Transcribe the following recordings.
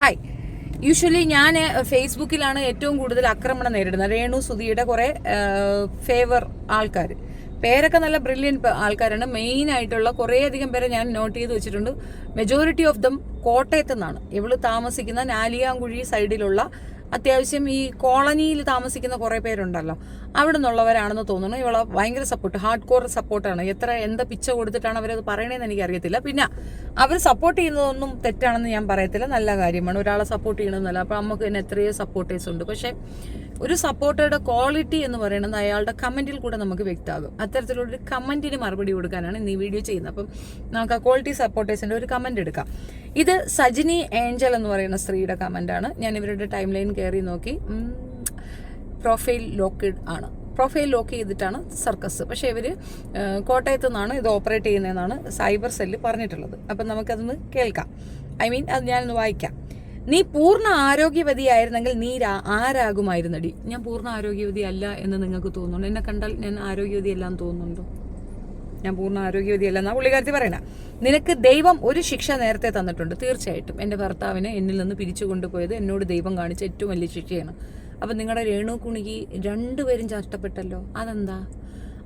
Hi. Usually ഞാൻ ഫേസ്ബുക്കിലാണ് ഏറ്റവും കൂടുതൽ ആക്രമണം നേരിടുന്നത്. രേണു സുധിയുടെ കുറെ ഫേവർ ആൾക്കാർ, പേരൊക്കെ നല്ല ബ്രില്യൻറ്റ് ആൾക്കാരാണ്. മെയിൻ ആയിട്ടുള്ള കുറേയധികം പേരെ ഞാൻ നോട്ട് ചെയ്ത് വെച്ചിട്ടുണ്ട്. മെജോറിറ്റി ഓഫ് ദം കോട്ടയത്തു നിന്നാണ്. ഇവള് താമസിക്കുന്ന നാലിയാങ്കുഴി സൈഡിലുള്ള അത്യാവശ്യം ഈ കോളനിയിൽ താമസിക്കുന്ന കുറേ പേരുണ്ടല്ലോ, അവിടെ നിന്നുള്ളവരാണെന്ന് തോന്നുന്നു. ഇവളെ ഭയങ്കര സപ്പോർട്ട്, ഹാർഡ് കോർ സപ്പോർട്ടാണ്. എന്താ പിച്ച കൊടുത്തിട്ടാണ് അവരത് പറയണേന്ന് എനിക്കറിയത്തില്ല. പിന്നെ അവർ സപ്പോർട്ട് ചെയ്യുന്നതൊന്നും തെറ്റാണെന്ന് ഞാൻ പറയത്തില്ല, നല്ല കാര്യമാണ്. ഒരാളെ സപ്പോർട്ട് ചെയ്യണമെന്നല്ല. അപ്പോൾ നമുക്ക് തന്നെ എത്രയോ സപ്പോർട്ടേഴ്സ് ഉണ്ട്. പക്ഷേ ഒരു സപ്പോർട്ടറുടെ ക്വാളിറ്റി എന്ന് പറയുന്നത് അയാളുടെ കമൻറ്റിൽ കൂടെ നമുക്ക് വ്യക്തമാകും. അത്തരത്തിലുള്ളൊരു കമൻറ്റിന് മറുപടി കൊടുക്കാനാണ് ഇന്ന് ഈ വീഡിയോ ചെയ്യുന്നത്. അപ്പം നമുക്ക് ആ ക്വാളിറ്റി സപ്പോർട്ടേഴ്സിൻ്റെ ഒരു കമൻറ്റ് എടുക്കാം. ഇത് സജിനി ഏഞ്ചൽ എന്ന് പറയുന്ന സ്ത്രീയുടെ കമൻറ്റാണ്. ഞാൻ ഇവരുടെ ടൈം ലൈൻ കയറി നോക്കി. പ്രൊഫൈൽ ലോക്ക്ഡ് ആണ്, പ്രൊഫൈൽ ലോക്ക് ചെയ്തിട്ടാണ് സർക്കസ്. പക്ഷേ ഇവർ കോട്ടയത്തു നിന്നാണ് ഇത് ഓപ്പറേറ്റ് ചെയ്യുന്നതെന്നാണ് സൈബർ സെല്ല് പറഞ്ഞിട്ടുള്ളത്. അപ്പം നമുക്കതൊന്ന് കേൾക്കാം. അത് ഞാനൊന്ന് വായിക്കാം. നീ പൂർണ്ണ ആരോഗ്യവതിയായിരുന്നെങ്കിൽ നീ ആരാകുമായിരുന്നടി. ഞാൻ പൂർണ്ണ ആരോഗ്യവതി അല്ല എന്ന് നിങ്ങൾക്ക് തോന്നുന്നുണ്ടോ? എന്നെ കണ്ടാൽ ഞാൻ ആരോഗ്യവതി അല്ല എന്ന് തോന്നുന്നുണ്ടോ? ഞാൻ പൂർണ്ണ ആരോഗ്യവതി അല്ല എന്നാ പുള്ളിക്കാരത്തി പറയണ. നിനക്ക് ദൈവം ഒരു ശിക്ഷ നേരത്തെ തന്നിട്ടുണ്ട്. തീർച്ചയായിട്ടും എൻ്റെ ഭർത്താവിനെ എന്നിൽ നിന്ന് പിരിച്ചു കൊണ്ടുപോയത് എന്നോട് ദൈവം കാണിച്ച ഏറ്റവും വലിയ ശിക്ഷയാണ്. അപ്പം നിങ്ങളുടെ രേണു കുണിക്ക് രണ്ടുപേരും നഷ്ടപ്പെട്ടല്ലോ, അതെന്താ?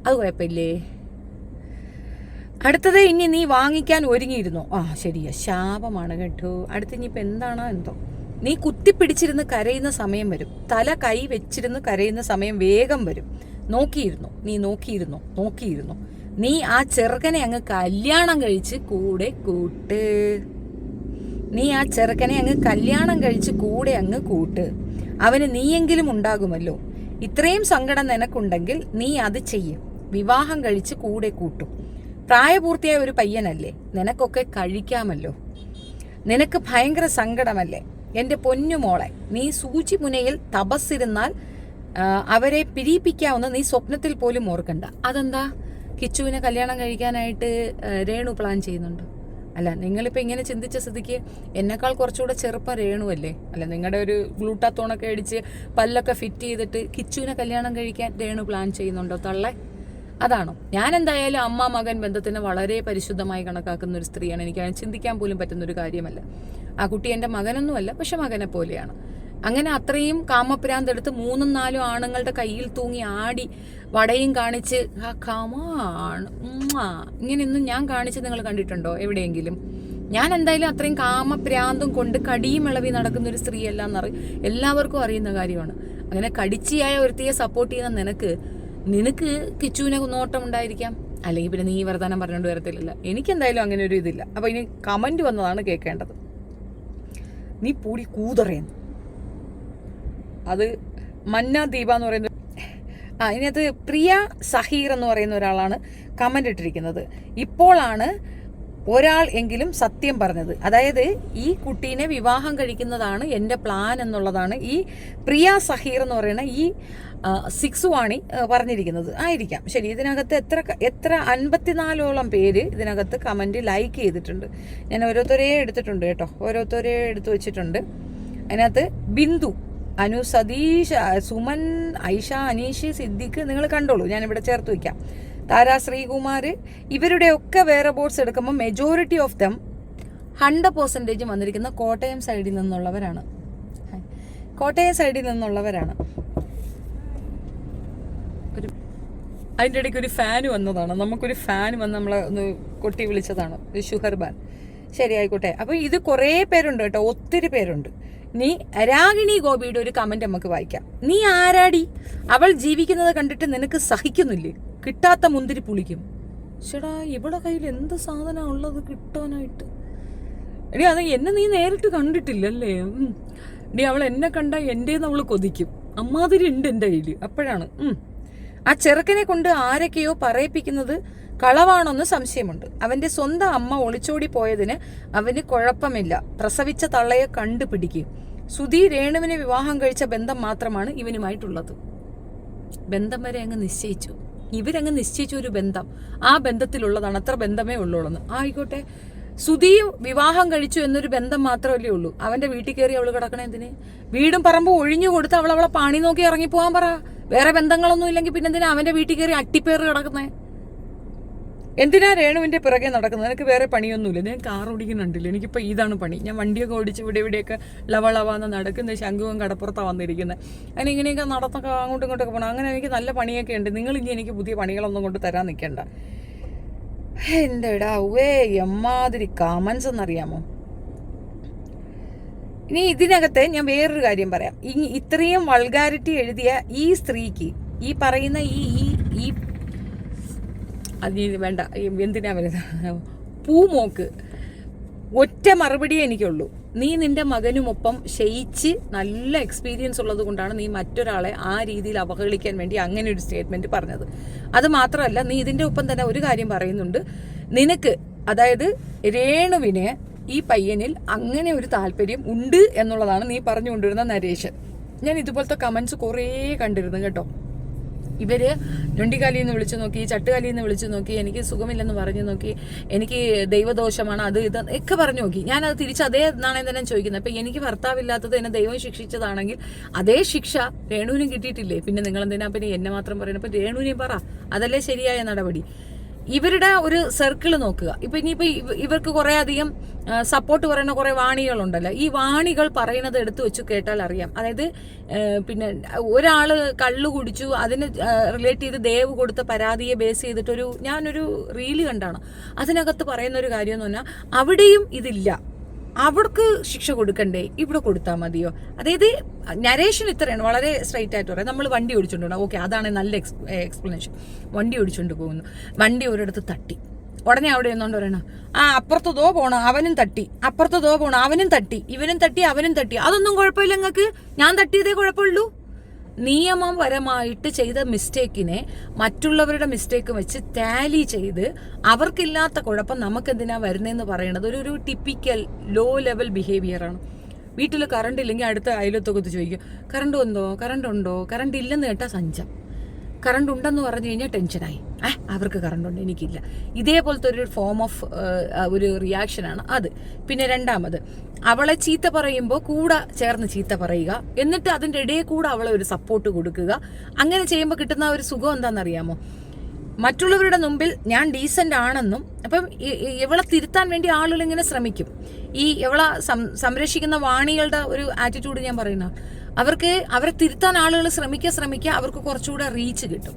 അത് കുഴപ്പമില്ലേ? അടുത്തത്, ഇനി നീ വാങ്ങിക്കാൻ ഒരുങ്ങിയിരുന്നോ? ശരിയാ, ശാപമാണ് കേട്ടോ. അടുത്ത് ഇനിയിപ്പോൾ എന്താണോ എന്തോ. നീ കുത്തിപ്പിടിച്ചിരുന്ന് കരയുന്ന സമയം വരും, തല കൈ വെച്ചിരുന്ന് കരയുന്ന സമയം വേഗം വരും. നോക്കിയിരുന്നു. നീ ആ ചെറുക്കനെ അങ്ങ് കല്യാണം കഴിച്ച് കൂടെ കൂട്ട്. അവന് നീയെങ്കിലും ഉണ്ടാകുമല്ലോ. ഇത്രയും സങ്കടം നിനക്കുണ്ടെങ്കിൽ നീ അത് ചെയ്യും. വിവാഹം കഴിച്ച് കൂടെ കൂട്ടും. പ്രായപൂർത്തിയായ ഒരു പയ്യനല്ലേ, നിനക്കൊക്കെ കഴിക്കാമല്ലോ. നിനക്ക് ഭയങ്കര സങ്കടമല്ലേ എൻ്റെ പൊന്നുമോളെ. നീ സൂചി മുനയിൽ തപസ്സിരുന്നാൽ അവരെ പിരിയിപ്പിക്കാവുന്ന നീ സ്വപ്നത്തിൽ പോലും ഓർക്കണ്ട. അതെന്താ? കിച്ചുവിനെ കല്യാണം കഴിക്കാനായിട്ട് രേണു പ്ലാൻ ചെയ്യുന്നുണ്ടോ? അല്ല, നിങ്ങളിപ്പോൾ ഇങ്ങനെ ചിന്തിച്ച സ്ഥിതിക്ക് എന്നെക്കാൾ കുറച്ചുകൂടെ ചെറുപ്പം രേണു അല്ലേ? അല്ല, നിങ്ങളുടെ ഒരു ഗ്ലൂട്ടാത്തോണൊക്കെ അടിച്ച് പല്ലൊക്കെ ഫിറ്റ് ചെയ്തിട്ട് കിച്ചുവിനെ കല്യാണം കഴിക്കാൻ രേണു പ്ലാൻ ചെയ്യുന്നുണ്ടോ തള്ളേ? അതാണോ? ഞാൻ എന്തായാലും അമ്മ മകൻ ബന്ധത്തിന് വളരെ പരിശുദ്ധമായി കണക്കാക്കുന്ന ഒരു സ്ത്രീയാണ്. എനിക്ക് ചിന്തിക്കാൻ പോലും പറ്റുന്നൊരു കാര്യമല്ല. ആ കുട്ടി എൻ്റെ മകനൊന്നുമല്ല, പക്ഷെ മകനെ പോലെയാണ്. അങ്ങനെ അത്രയും കാമപ്രാന്തെടുത്ത് 3-4 ആണുങ്ങളുടെ കയ്യിൽ തൂങ്ങി ആടി വടയും കാണിച്ച് ഇങ്ങനെയൊന്നും ഞാൻ കാണിച്ച് നിങ്ങൾ കണ്ടിട്ടുണ്ടോ എവിടെയെങ്കിലും? ഞാൻ എന്തായാലും അത്രയും കാമപ്രാന്തും കൊണ്ട് കടിയും ഇളവി നടക്കുന്ന ഒരു സ്ത്രീയല്ല എല്ലാവർക്കും അറിയുന്ന കാര്യമാണ്. അങ്ങനെ കടിച്ചിയായ ഒരുത്തിയെ സപ്പോർട്ട് ചെയ്യുന്ന നിനക്ക് കിച്ചുവിനെ നോട്ടം ഉണ്ടായിരിക്കാം, അല്ലെങ്കിൽ പിന്നെ നീ വർത്താനം പറഞ്ഞുകൊണ്ട് വരത്തില്ലല്ലോ. എനിക്കെന്തായാലും അങ്ങനെ ഒരു ഇതില്ല. അപ്പോൾ ഇനി കമൻറ്റ് വന്നതാണ് കേൾക്കേണ്ടത്. നീ പൂടി കൂതറയെന്ന്. അത് മന്ന ദീപ എന്ന് പറയുന്ന ഇതിനകത്ത് പ്രിയ സഹീർ എന്ന് പറയുന്ന ഒരാളാണ് കമൻ്റ് ഇട്ടിരിക്കുന്നത്. ഇപ്പോഴാണ് ഒരാൾ എങ്കിലും സത്യം പറഞ്ഞത്. അതായത് ഈ കുട്ടീനെ വിവാഹം കഴിക്കുന്നതാണ് എൻ്റെ പ്ലാൻ എന്നുള്ളതാണ് ഈ പ്രിയ സഹീർ എന്ന് പറയുന്ന ഈ 6 വാണി പറഞ്ഞിരിക്കുന്നത് ആയിരിക്കാം. ശരി, ഇതിനകത്ത് എത്ര 54ഓളം പേര് ഇതിനകത്ത് കമൻറ്റ് ലൈക്ക് ചെയ്തിട്ടുണ്ട്. ഞാൻ ഓരോരുത്തരെ എടുത്തിട്ടുണ്ട് കേട്ടോ, ഓരോരുത്തരെ എടുത്തു വെച്ചിട്ടുണ്ട്. അതിനകത്ത് ബിന്ദു, അനു, സതീഷ്, സുമൻ, ഐഷ, അനീഷ്, സിദ്ദിഖ്, നിങ്ങൾ കണ്ടോളൂ, ഞാനിവിടെ ചേർത്ത് വയ്ക്കാം. താര, ശ്രീകുമാർ, ഇവരുടെയൊക്കെ വേറെ ബോർഡ്സ് എടുക്കുമ്പോൾ മെജോറിറ്റി ഓഫ് ദം 100% വന്നിരിക്കുന്ന കോട്ടയം സൈഡിൽ നിന്നുള്ളവരാണ്. അതിൻ്റെ ഇടയ്ക്ക് ഒരു ഫാൻ വന്നതാണ്. നമുക്കൊരു ഫാൻ വന്ന് നമ്മളെ ഒന്ന് കൊട്ടി വിളിച്ചതാണ്, ഒരു ഷുഹർബാൻ. ശരി, ആയിക്കോട്ടെ. അപ്പോൾ ഇത് കുറേ പേരുണ്ട് കേട്ടോ, ഒത്തിരി പേരുണ്ട്. നീ രാഗിണി ഗോപിയുടെ ഒരു കമന്റ് നമുക്ക് വായിക്കാം. നീ ആരാടി? അവൾ ജീവിക്കുന്നത് കണ്ടിട്ട് നിനക്ക് സഹിക്കുന്നില്ലേ? കിട്ടാത്ത മുന്തിരി പുളിക്കും. ചേടാ, ഇവിടെ കയ്യിൽ എന്ത് സാധനം ഉള്ളത് കിട്ടാനായിട്ട്? എടി, അത് എന്നെ നീ നേരിട്ട് കണ്ടിട്ടില്ലല്ലേ? അവൾ എന്നെ കണ്ട എൻ്റെന്ന് അവൾ കൊതിക്കും. അമ്മാതിരി ഉണ്ട് എൻ്റെ കയ്യിൽ. അപ്പോഴാണ് ആ ചെറുക്കനെ കൊണ്ട് ആരൊക്കെയോ പറയിപ്പിക്കുന്നത് കളവാണോന്ന് സംശയമുണ്ട്. അവന്റെ സ്വന്തം അമ്മ ഒളിച്ചോടി പോയതിന് അവന് കുഴപ്പമില്ല. പ്രസവിച്ച തള്ളയെ കണ്ടുപിടിക്കും. സുധി രേണുവിനെ വിവാഹം കഴിച്ച ബന്ധം മാത്രമാണ് ഇവനുമായിട്ടുള്ളത്. ബന്ധം വരെ അങ്ങ് നിശ്ചയിച്ചു. ഇവരങ്ങ് നിശ്ചയിച്ച ഒരു ബന്ധം, ആ ബന്ധത്തിലുള്ളതാണ്. അത്ര ബന്ധമേ ഉള്ളൂന്ന്. ആയിക്കോട്ടെ, സുധിയും വിവാഹം കഴിച്ചു എന്നൊരു ബന്ധം മാത്രമല്ലേ ഉള്ളൂ. അവന്റെ വീട്ടിൽ കയറി അവള് കിടക്കണേ എന്തിന്? വീടും പറമ്പും ഒഴിഞ്ഞു കൊടുത്ത് അവളെ പാണി നോക്കി ഇറങ്ങിപ്പോവാൻ പറ. വേറെ ബന്ധങ്ങളൊന്നും ഇല്ലെങ്കിൽ പിന്നെന്തിനാ അവന്റെ വീട്ടിൽ കയറി അട്ടിപ്പേറ് കിടക്കുന്നേ? എന്തിനാ രേണുവിൻ്റെ പിറകെ നടക്കുന്നത്? നിനക്ക് വേറെ പണിയൊന്നുമില്ല. ഞാൻ കാർ ഓടിക്കുന്നുണ്ടല്ലോ, എനിക്കിപ്പോൾ ഇതാണ് പണി. ഞാൻ വണ്ടിയൊക്കെ ഓടിച്ച് ഇവിടെയൊക്കെ ലവളവാന്ന് നടക്കുന്ന ശംഖുവും കടപ്പുറത്താണ് വന്നിരിക്കുന്നത്. അങ്ങനെ ഇങ്ങനെയൊക്കെ നടത്തൊക്കെ അങ്ങോട്ടും ഇങ്ങോട്ടൊക്കെ പോകണം. അങ്ങനെ എനിക്ക് നല്ല പണിയൊക്കെ ഉണ്ട്. നിങ്ങൾ ഇനി എനിക്ക് പുതിയ പണികളൊന്നും കൊണ്ട് തരാൻ നിൽക്കണ്ട. എൻ്റെ ഇടാവേ എമ്മാതിരി കമൻസ് എന്നറിയാമോ. ഇനി ഇതിനകത്ത് ഞാൻ വേറൊരു കാര്യം പറയാം. ഇത്രയും വൾഗാരിറ്റി എഴുതിയ ഈ സ്ത്രീക്ക് ഈ പറയുന്ന ഈ അത് വേണ്ട, എന്തിനാ വരുന്നത്, പൂമോക്ക് ഒറ്റ മറുപടിയേ എനിക്കുള്ളൂ. നീ നിന്റെ മകനുമൊപ്പം ക്ഷയിച്ച് നല്ല എക്സ്പീരിയൻസ് ഉള്ളത് കൊണ്ടാണ് നീ മറ്റൊരാളെ ആ രീതിയിൽ അവഹേളിക്കാൻ വേണ്ടി അങ്ങനെ ഒരു സ്റ്റേറ്റ്മെന്റ് പറഞ്ഞത്. അത് മാത്രമല്ല, നീ ഇതിന്റെ ഒപ്പം തന്നെ ഒരു കാര്യം പറയുന്നുണ്ട്. നിനക്ക്, അതായത് രേണുവിന് ഈ പയ്യനിൽ അങ്ങനെ ഒരു താല്പര്യം ഉണ്ട് എന്നുള്ളതാണ് നീ പറഞ്ഞുകൊണ്ടിരുന്ന നരേഷൻ. ഞാൻ ഇതുപോലത്തെ കമന്റ്സ് കുറേ കണ്ടിരുന്നു കേട്ടോ. ഇവര് ഞൊണ്ടിക്കാലിയിൽ നിന്ന് വിളിച്ചു നോക്കി, ചട്ടുകാലിയിൽ നിന്ന് വിളിച്ചു നോക്കി, എനിക്ക് സുഖമില്ലെന്ന് പറഞ്ഞു നോക്കി, എനിക്ക് ദൈവദോഷമാണ്, അത് ഇത് ഒക്കെ പറഞ്ഞു നോക്കി. ഞാനത് തിരിച്ച് അതേ നാണയം തന്നെ ചോദിക്കുന്നത്. അപ്പൊ എനിക്ക് ഭർത്താവില്ലാത്തത് എന്നെ ദൈവം ശിക്ഷിച്ചതാണെങ്കിൽ അതേ ശിക്ഷ രേണുവിനും കിട്ടിയിട്ടില്ലേ? പിന്നെ നിങ്ങൾ എന്തിനാ പിന്നെ എന്നെ മാത്രം പറയുന്നത്? അപ്പൊ രേണുവിനെ പറ, അതല്ലേ ശരിയായ നടപടി. ഇവരുടെ ഒരു സർക്കിൾ നോക്കുക. ഇനിയിപ്പോ ഇവർക്ക് കുറെ അധികം സപ്പോർട്ട് പറയുന്ന കുറെ വാണികളുണ്ടല്ലോ. ഈ വാണികൾ പറയുന്നത് എടുത്തു വെച്ച് കേട്ടാൽ അറിയാം. അതായത് പിന്നെ ഒരാള് കള്ളു കുടിച്ചു, അതിന് റിലേറ്റ് ചെയ്ത് ദേവ് കൊടുത്ത പരാതിയെ ബേസ് ചെയ്തിട്ടൊരു ഞാനൊരു റീല് കണ്ടാണ്. അതിനകത്ത് പറയുന്ന ഒരു കാര്യം എന്ന് പറഞ്ഞാൽ അവിടെയും ഇതില്ല, അവർക്ക് ശിക്ഷ കൊടുക്കണ്ടേ, ഇവിടെ കൊടുത്താൽ മതിയോ? അതായത് നരേഷൻ ഇത്രയാണ്, വളരെ സ്ട്രൈറ്റ് ആയിട്ട് പറയാം. നമ്മൾ വണ്ടി ഓടിച്ചുകൊണ്ടുപോകണം, ഓക്കെ, അതാണ് നല്ല എക്സ്പ്ലനേഷൻ. വണ്ടി ഓടിച്ചുകൊണ്ട് പോകുന്നു, വണ്ടി ഒരിടത്ത് തട്ടി, ഉടനെ അവിടെ നിന്നുകൊണ്ട് പറയണം, അപ്പുറത്ത് ദോ പോണം അവനും തട്ടി, അപ്പുറത്ത് ദോ പോണം അവനും തട്ടി, ഇവനും തട്ടി അവനും തട്ടി, അതൊന്നും കുഴപ്പമില്ല നിങ്ങൾക്ക്, ഞാൻ തട്ടിയതേ കുഴപ്പമുള്ളൂ. നിയമപരമായിട്ട് ചെയ്ത മിസ്റ്റേക്കിനെ മറ്റുള്ളവരുടെ മിസ്റ്റേക്ക് വെച്ച് ടാലി ചെയ്ത് അവർക്കില്ലാത്ത കുഴപ്പം നമുക്കെന്തിനാ വരുന്നതെന്ന് പറയുന്നത് ഒരു ടിപ്പിക്കൽ ലോ ലെവൽ ബിഹേവിയറാണ്. വീട്ടിൽ കറണ്ട് ഇല്ലെങ്കിൽ അടുത്ത അയലത്തൊക്കെ ചോദിക്കും, കറണ്ട് വന്നോ, കറണ്ട് ഉണ്ടോ, കറണ്ട് ഇല്ലെന്ന് കേട്ടാൽ സഞ്ചം, കറണ്ട് ഉണ്ടെന്ന് പറഞ്ഞു കഴിഞ്ഞാൽ ടെൻഷനായി, അവർക്ക് കറണ്ട് ഉണ്ട് എനിക്കില്ല. ഇതേപോലത്തെ ഒരു ഫോം ഓഫ് ഒരു റിയാക്ഷനാണ് അത്. പിന്നെ രണ്ടാമത്, അവളെ ചീത്ത പറയുമ്പോൾ കൂടെ ചേർന്ന് ചീത്ത പറയുക, എന്നിട്ട് അതിൻ്റെ ഇടയിൽ കൂടെ അവളെ ഒരു സപ്പോർട്ട് കൊടുക്കുക. അങ്ങനെ ചെയ്യുമ്പോൾ കിട്ടുന്ന ഒരു സുഖം എന്താണെന്നറിയാമോ? മറ്റുള്ളവരുടെ മുമ്പിൽ ഞാൻ ഡീസൻ്റ് ആണെന്നും, അപ്പം ഇവളെ തിരുത്താൻ വേണ്ടി ആളുകൾ ഇങ്ങനെ ശ്രമിക്കും. ഇവളെ സംരക്ഷിക്കുന്ന വാണികളുടെ ഒരു ആറ്റിറ്റ്യൂഡ് ഞാൻ പറയുന്ന, അവരെ തിരുത്താൻ ആളുകൾ ശ്രമിക്കുക, അവർക്ക് കുറച്ചുകൂടെ റീച്ച് കിട്ടും.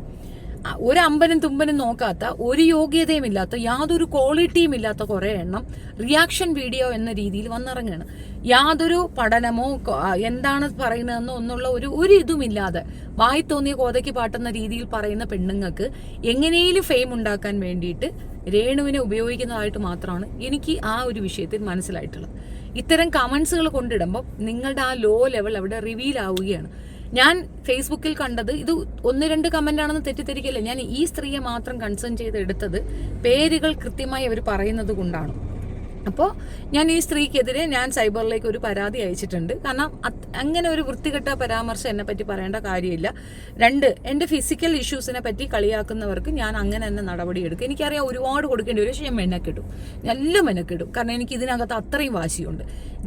ഒരു അമ്പനും തുമ്പനും നോക്കാത്ത, ഒരു യോഗ്യതയും ഇല്ലാത്ത, യാതൊരു ക്വാളിറ്റിയും ഇല്ലാത്ത കുറെ എണ്ണം റിയാക്ഷൻ വീഡിയോ എന്ന രീതിയിൽ വന്നിറങ്ങുകയാണ്. യാതൊരു പഠനമോ എന്താണ് പറയുന്നതെന്നോ ഒന്നുള്ള ഒരു ഇതുമില്ലാതെ വായി തോന്നിയ കോതയ്ക്ക് പാട്ടുന്ന രീതിയിൽ പറയുന്ന പെണ്ണുങ്ങൾക്ക് എങ്ങനെയും ഫെയിം ഉണ്ടാക്കാൻ വേണ്ടിയിട്ട് രേണുവിനെ ഉപയോഗിക്കുന്നതായിട്ട് മാത്രമാണ് എനിക്ക് ആ ഒരു വിഷയത്തിൽ മനസ്സിലായിട്ടുള്ളത്. ഇത്തരം കമന്റ്സുകൾ കൊണ്ടിടുമ്പോൾ നിങ്ങളുടെ ആ ലോ ലെവൽ അവിടെ റിവീൽ ആവുകയാണ്. ഞാൻ ഫേസ്ബുക്കിൽ കണ്ടത്, ഇത് 1-2 കമന്റ് ആണെന്ന് തെറ്റിദ്ധരിക്കല്ലേ, ഞാൻ ഈ സ്ത്രീയെ മാത്രം കൺസേൺ ചെയ്ത് എടുത്തത് പേരുകൾ കൃത്യമായി അവർ പറയുന്നത് കൊണ്ടാണ്. അപ്പോൾ ഞാൻ ഈ സ്ത്രീക്കെതിരെ ഞാൻ സൈബറിലേക്ക് ഒരു പരാതി അയച്ചിട്ടുണ്ട്. കാരണം അങ്ങനെ ഒരു വൃത്തികെട്ട പരാമർശം എന്നെ പറ്റി പറയേണ്ട കാര്യമില്ല. 2, എൻ്റെ ഫിസിക്കൽ ഇഷ്യൂസിനെ പറ്റി കളിയാക്കുന്നവർക്ക് ഞാൻ അങ്ങനെ തന്നെ നടപടി എടുക്കും. എനിക്കറിയാം ഒരുപാട് കൊടുക്കേണ്ടി വരും, പക്ഷെ ഞാൻ മെനക്കെടും, നല്ല മെനക്കെടും. കാരണം എനിക്ക് ഇതിനകത്ത് അത്രയും വാശിയുണ്ട്.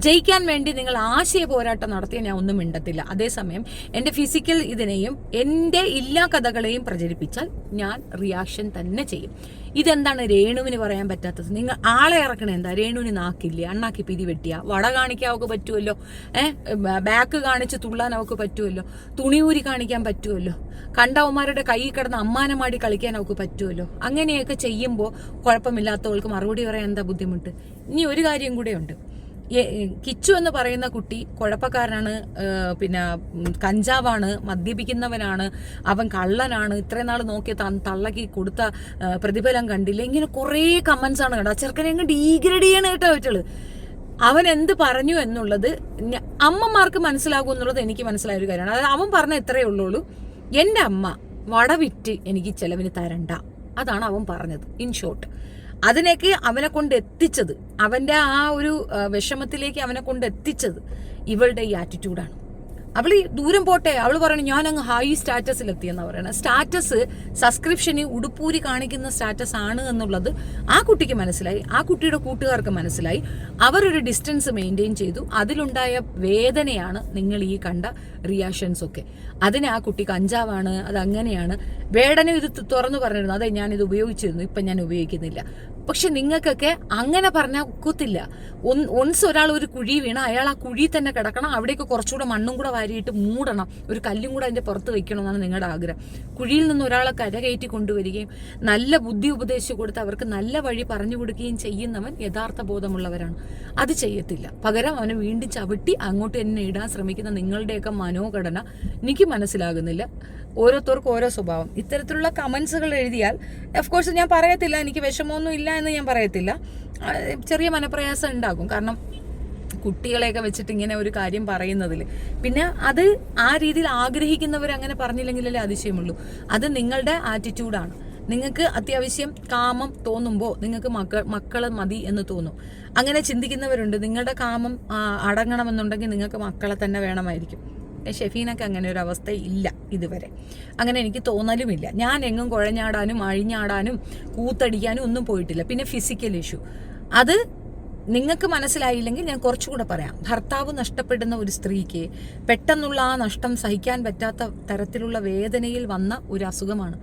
ജയിക്കാൻ വേണ്ടി നിങ്ങൾ ആശയ പോരാട്ടം നടത്തിയാൽ ഞാൻ ഒന്നും മിണ്ടത്തില്ല. അതേസമയം എൻ്റെ ഫിസിക്കൽ ഇതിനെയും എൻ്റെ ഇല്ലാ കഥകളെയും പ്രചരിപ്പിച്ചാൽ ഞാൻ റിയാക്ഷൻ തന്നെ ചെയ്യും. ഇതെന്താണ് രേണുവിന് പറയാൻ പറ്റാത്തത്? നിങ്ങൾ ആളെ ഇറക്കണേ എന്താ? രേണുവിന് നാക്കില്ലേ? അണ്ണാക്കി പിരിവെട്ടിയ വട കാണിക്കാൻ അവൾക്ക് പറ്റുമല്ലോ, ബാക്ക് കാണിച്ച് തുള്ളാൻ അവൾക്ക് പറ്റുമല്ലോ, തുണിയൂരി കാണിക്കാൻ പറ്റുമല്ലോ, കണ്ടവന്മാരുടെ കൈ കിടന്ന് അമ്മാനമാടി കളിക്കാൻ അവൾക്ക് പറ്റുമല്ലോ. അങ്ങനെയൊക്കെ ചെയ്യുമ്പോൾ കുഴപ്പമില്ലാത്തവൾക്ക് മറുപടി പറയാൻ എന്താ ബുദ്ധിമുട്ട്? ഇനി ഒരു കാര്യം കൂടെ ഉണ്ട്. കിച്ചു എന്ന് പറയുന്ന കുട്ടി കുഴപ്പക്കാരനാണ്, പിന്നെ കഞ്ചാവാണ്, മദ്യപിക്കുന്നവനാണ്, അവൻ കള്ളനാണ്, ഇത്രയും നാൾ നോക്കിയ തള്ളക്ക് കൊടുത്ത പ്രതിഫലം കണ്ടില്ല, ഇങ്ങനെ കുറേ കമന്റ്സ് ആണ് കേട്ടോ. ചെറുക്കനെ അങ്ങ് ഡീഗ്രേഡ് ചെയ്യണം കേട്ടോ പറ്റുള്ളൂ. അവൻ എന്ത് പറഞ്ഞു എന്നുള്ളത് അമ്മമാർക്ക് മനസ്സിലാകും എന്നുള്ളത് എനിക്ക് മനസ്സിലായ ഒരു കാര്യമാണ്. അതായത് അവൻ പറഞ്ഞ ഇത്രയേ ഉള്ളൂ, എൻ്റെ അമ്മ വട വിറ്റ് എനിക്ക് ചെലവിന് തരണ്ട, അതാണ് അവൻ പറഞ്ഞത്. ഇൻ ഷോർട്ട്, അതിനേക്ക് അവനെ കൊണ്ട് എത്തിച്ചത്, അവൻ്റെ ആ ഒരു വിഷമത്തിലേക്ക് അവനെ കൊണ്ട് എത്തിച്ചത് ഇവളുടെ ഈ ആറ്റിറ്റ്യൂഡാണ്. അവൾ ഈ ദൂരം പോട്ടെ, അവൾ പറയണ ഞാൻ അങ്ങ് ഹൈ സ്റ്റാറ്റസിലെത്തിയെന്നാ പറയണത്. സ്റ്റാറ്റസ് സബ്സ്ക്രിപ്ഷന് ഉടുപ്പൂരി കാണിക്കുന്ന സ്റ്റാറ്റസ് ആണ് എന്നുള്ളത് ആ കുട്ടിക്ക് മനസ്സിലായി, ആ കുട്ടിയുടെ കൂട്ടുകാർക്ക് മനസ്സിലായി. അവരൊരു ഡിസ്റ്റൻസ് മെയിൻറ്റെയിൻ ചെയ്തു. അതിലുണ്ടായ വേദനയാണ് നിങ്ങൾ ഈ കണ്ട റിയാക്ഷൻസ് ഒക്കെ. അതിന് ആ കുട്ടി കഞ്ചാവാണ്, അതങ്ങനെയാണ്. വേടനെ ഇത് തുറന്നു പറഞ്ഞിരുന്നു, അതെ ഞാനിത് ഉപയോഗിച്ചിരുന്നു, ഇപ്പം ഞാൻ ഉപയോഗിക്കുന്നില്ല. പക്ഷെ നിങ്ങൾക്കൊക്കെ അങ്ങനെ പറഞ്ഞാൽ ഒക്കത്തില്ല. ഒൻസ് ഒരാൾ ഒരു കുഴി വീണ അയാൾ ആ കുഴി തന്നെ കിടക്കണം, അവിടേക്ക് കുറച്ചുകൂടെ മണ്ണും കൂടെ വാരിയിട്ട് മൂടണം, ഒരു കല്ലും കൂടെ അതിൻ്റെ പുറത്ത് വെക്കണമെന്നാണ് നിങ്ങളുടെ ആഗ്രഹം. കുഴിയിൽ നിന്ന് ഒരാളെ കരകയറ്റി കൊണ്ടുവരികയും നല്ല ബുദ്ധി ഉപദേശിച്ചു കൊടുത്ത് അവർക്ക് നല്ല വഴി പറഞ്ഞു കൊടുക്കുകയും ചെയ്യുന്നവൻ യഥാർത്ഥ ബോധമുള്ളവരാണ്. അത് ചെയ്യത്തില്ല. പകരം അവനെ വീണ്ടും ചവിട്ടി അങ്ങോട്ട് തന്നെ ഇടാൻ ശ്രമിക്കുന്ന നിങ്ങളുടെയൊക്കെ മനോഘടന എനിക്ക് മനസ്സിലാകുന്നില്ല. ഓരോരുത്തർക്കും ഓരോ സ്വഭാവം. ഇത്തരത്തിലുള്ള കമൻസുകൾ എഴുതിയാൽ ഓഫ്കോഴ്സ് ഞാൻ പറയത്തില്ല എനിക്ക് വിഷമമൊന്നും ഇല്ല എന്ന് ഞാൻ പറയത്തില്ല. ചെറിയ മനപ്രയാസം ഉണ്ടാകും. കാരണം കുട്ടികളെയൊക്കെ വെച്ചിട്ട് ഇങ്ങനെ ഒരു കാര്യം പറയുന്നതിൽ പിന്നെ അത് ആ രീതിയിൽ ആഗ്രഹിക്കുന്നവർ അങ്ങനെ പറഞ്ഞില്ലെങ്കിലല്ലേ അതിശയമുള്ളൂ. അത് നിങ്ങളുടെ ആറ്റിറ്റ്യൂഡാണ്. നിങ്ങൾക്ക് അത്യാവശ്യം കാമം തോന്നുമ്പോൾ നിങ്ങൾക്ക് മക്കളെ മതി എന്ന് തോന്നും. അങ്ങനെ ചിന്തിക്കുന്നവരുണ്ട്. നിങ്ങളുടെ കാമം അടങ്ങണമെന്നുണ്ടെങ്കിൽ നിങ്ങൾക്ക് മക്കളെ തന്നെ വേണമായിരിക്കും. ഷെഫീനൊക്കെ അങ്ങനെ ഒരു അവസ്ഥ ഇല്ല ഇതുവരെ. അങ്ങനെ എനിക്ക് തോന്നലുമില്ല. ഞാൻ എങ്ങും കുഴഞ്ഞാടാനും അഴിഞ്ഞാടാനും കൂത്തടിക്കാനും ഒന്നും പോയിട്ടില്ല. പിന്നെ ഫിസിക്കൽ ഇഷ്യൂ അത് നിങ്ങൾക്ക് മനസ്സിലായില്ലെങ്കിൽ ഞാൻ കുറച്ചുകൂടെ പറയാം. ഭർത്താവ് നഷ്ടപ്പെടുന്ന ഒരു സ്ത്രീക്ക് പെട്ടെന്നുള്ള ആ നഷ്ടം സഹിക്കാൻ പറ്റാത്ത തരത്തിലുള്ള വേദനയിൽ വന്ന ഒരു അസുഖമാണ്.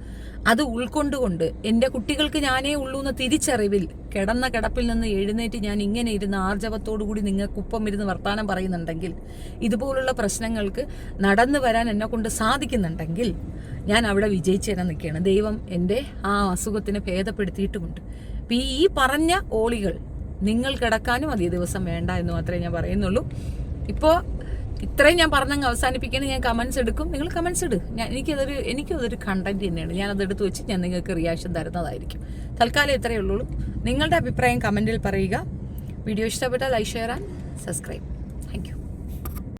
അത് ഉൾക്കൊണ്ടുകൊണ്ട് എൻ്റെ കുട്ടികൾക്ക് ഞാനേ ഉള്ളൂ എന്ന തിരിച്ചറിവിൽ കിടന്ന കിടപ്പിൽ നിന്ന് എഴുന്നേറ്റ് ഞാൻ ഇങ്ങനെ ഇരുന്ന് ആർജവത്തോടുകൂടി നിങ്ങൾക്കൊപ്പം ഇരുന്ന് വർത്താനം പറയുന്നുണ്ടെങ്കിൽ, ഇതുപോലുള്ള പ്രശ്നങ്ങൾക്ക് നടന്നു വരാൻ എന്നെ കൊണ്ട് സാധിക്കുന്നുണ്ടെങ്കിൽ ഞാൻ അവിടെ വിജയിച്ചു തരാൻ നിൽക്കുകയാണ്. ദൈവം എൻ്റെ ആ അസുഖത്തിനെ ഭേദപ്പെടുത്തിയിട്ടുമുണ്ട്. ഈ പറഞ്ഞ ഓളികൾ നിങ്ങൾ കിടക്കാനും അധിക ദിവസം വേണ്ട എന്ന് മാത്രമേ ഞാൻ പറയുന്നുള്ളൂ. ഇപ്പോൾ ഇത്രയും ഞാൻ പറഞ്ഞങ്ങ് അവസാനിപ്പിക്കണം. ഞാൻ കമൻസ് എടുക്കും, നിങ്ങൾ കമൻസ് ഇടും. എനിക്കതൊരു കണ്ടന്റ് തന്നെയാണ്. ഞാനതെടുത്ത് വെച്ച് ഞാൻ നിങ്ങൾക്ക് റിയാക്ഷൻ തരുന്നതായിരിക്കും. തൽക്കാലം ഇത്രയേ ഉള്ളൂ. നിങ്ങളുടെ അഭിപ്രായം കമൻറ്റിൽ പറയുക. വീഡിയോ ഇഷ്ടപ്പെട്ടാൽ ലൈക്ക്, ഷെയർ ആൻഡ് സബ്സ്ക്രൈബ്.